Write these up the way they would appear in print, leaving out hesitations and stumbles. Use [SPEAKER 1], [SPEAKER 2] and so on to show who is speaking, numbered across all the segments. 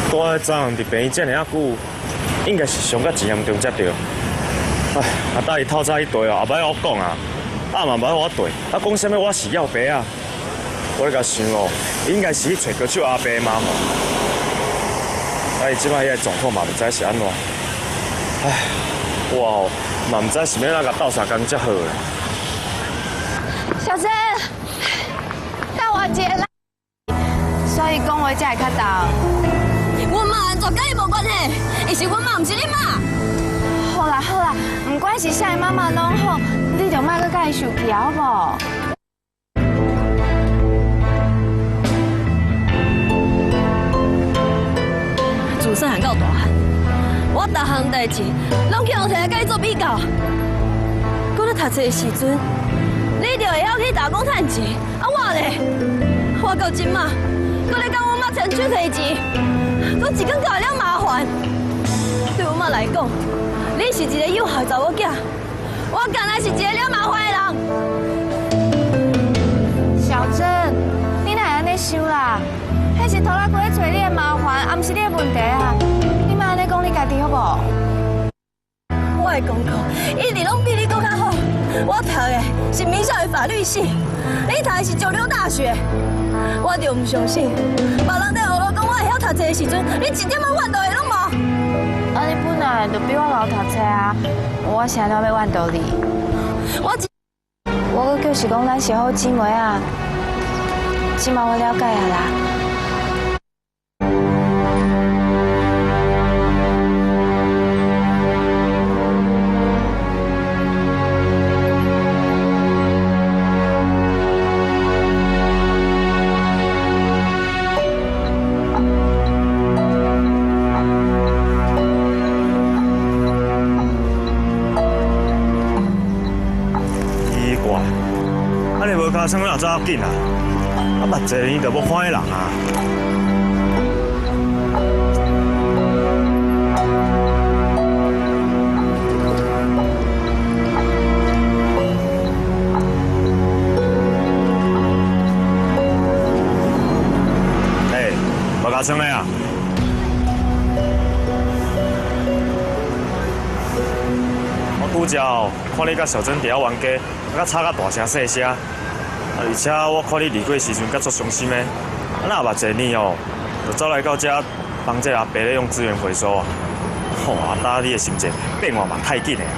[SPEAKER 1] 住在昨昏伫病院遮尔久，应该是伤到真严重才对。哎，等伊透早去对哦，也歹我讲啊，嘛歹我对，讲啥物我是要爸啊。我咧甲想哦，应该是去找高手阿伯妈吼。伊即摆遐状况嘛，毋知是安怎。唉，我哦嘛毋知是要哪甲斗相共才好咧。
[SPEAKER 2] 小珍，等我一下啦。所以讲话才会较重。
[SPEAKER 3] 阮妈安怎甲伊无关系？伊是阮妈，毋是你妈。
[SPEAKER 2] 好啦好啦，唔管是啥妈妈拢好，你就莫搁甲伊受气好无？
[SPEAKER 3] 自细汉到大汉，我逐项代志拢去互摕来甲伊做比较。搁咧读册的时阵，你就会晓去打工趁钱，我咧，我到今嘛，搁咧甲阮妈牵手提钱，搁一工搞会了麻烦。对阮妈来讲，你是一个有效的查某囝，我干来是一个了麻烦的人。
[SPEAKER 2] 小珍，你哪会安尼想啦？迄是拖拉机咧找你的麻烦，也毋是你的问题啊！你莫安尼讲你家己好无？
[SPEAKER 3] 我的功课一直拢比你搁较好。我读的是名校的法律系，你读的是九流大学。我就唔相信，别人在学我讲我会晓读册的时阵，你一点仔怨道的拢无。
[SPEAKER 2] 啊，你本来就比我老读册啊，我啥都要怨道你。我搁就是讲咱是好姊妹啊，即马我了解啊啦。
[SPEAKER 1] 加上我也走要紧啊！啊，目济年就要看的人啊！哎，无加上的啊！我拄则看你甲小珍伫遐冤家，甲吵甲大声细声。而且我看你离开时阵，甲足伤心的，哪目济年哦，就走来到这帮这阿伯咧用资源回收啊！吼，啊，打你的心情变化嘛太紧了啊！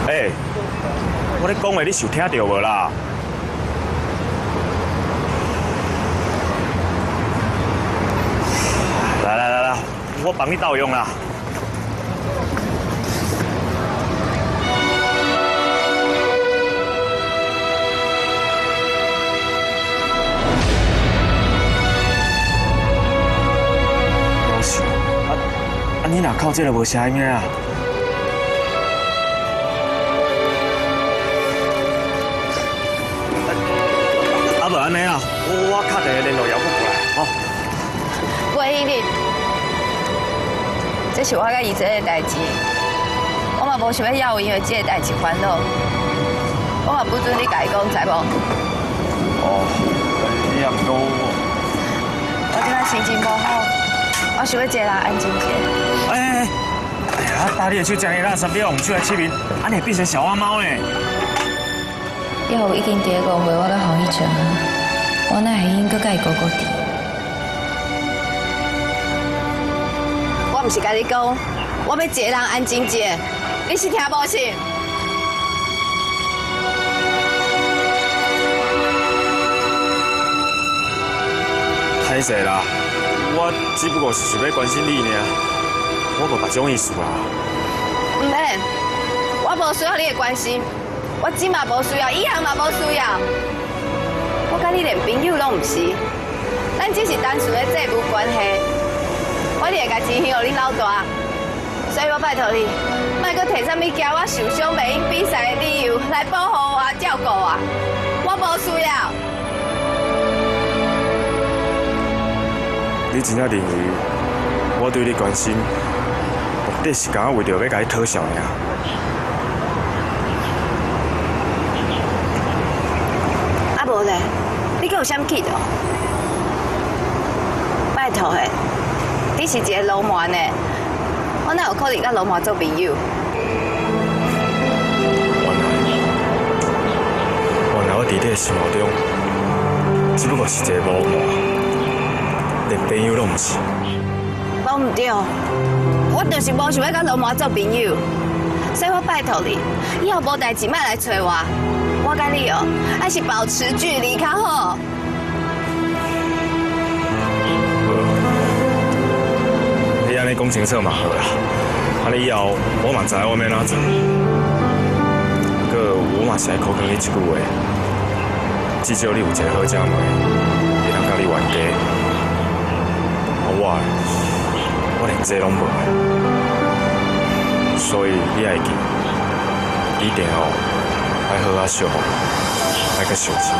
[SPEAKER 1] 哎，我咧讲话你是有听到无啦？来，我帮你盗用啦！你若靠这个无声音啊？啊无安尼啊，我敲电话联络姚骨过来，好。
[SPEAKER 2] 喂，你，这是我甲伊这个代志，我嘛无想要要因为这个代志烦恼，我嘛不准你甲伊讲，知无？
[SPEAKER 1] 哦，你也唔讲
[SPEAKER 2] 我今仔心情无好。我想要一个人安静一下。
[SPEAKER 1] 哎呀，打你的手这样垃圾，你用手来欺人，安尼变成小花猫呢？
[SPEAKER 2] 以后已经第5回，我甲黄奕泉，我哪会应搁甲伊高高低？我毋是甲你讲，我要一个人安静一下，你是听无是？
[SPEAKER 1] 歹势啦。我只不过是想要关心你尔，我无别种意思啦。
[SPEAKER 2] 唔免，我无需要你的关心，我即嘛无需要，以后嘛无需要。我甲你连朋友拢唔是，咱只是单纯的债务关系。我会甲钱还予你老大，所以我拜托你，莫搁摕啥物惊我受伤袂用比赛的理由来保护我、照顾我，我无需要。
[SPEAKER 1] 你真正认为我对你关心，目的是讲为着要甲你讨笑尔？
[SPEAKER 2] 啊无咧，有啥气的？拜托的，你是一个流氓呢，我哪有可能甲流氓做朋友？
[SPEAKER 1] 原来我伫你的心目中，只不过是一个流氓，连朋友都唔是。
[SPEAKER 2] 无唔对，我就是无想要甲流氓做朋友，所以我拜托你，以后无代志莫来找我。我甲你哦，还是保持距离较好。
[SPEAKER 1] 你安尼讲清楚嘛好啦，啊你以后我嘛知我要哪做。个我嘛是爱考考你一句话，至少你有一个好姐妹，会通甲你冤家。我连这拢无，所以你爱记，一定哦爱好好小好，爱个小心。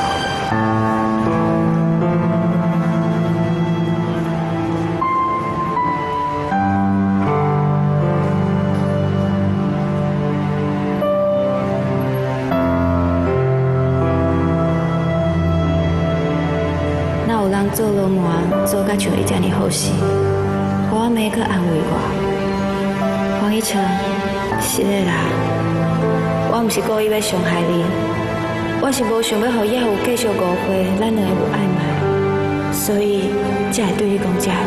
[SPEAKER 4] 哪有人做流氓做甲像伊遮尔好势？我妹去安慰我，黄一成，是的啦，我毋是故意要伤害你，我是无想要互以后继续误会咱两个有暧昧，所以才会对你讲这话。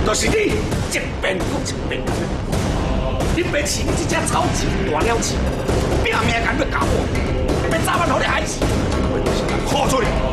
[SPEAKER 5] 就是你一遍又一遍，你别饲你这只草钱大了钱，拼命干要搞我，要早晚互你害死，我就是来看出你。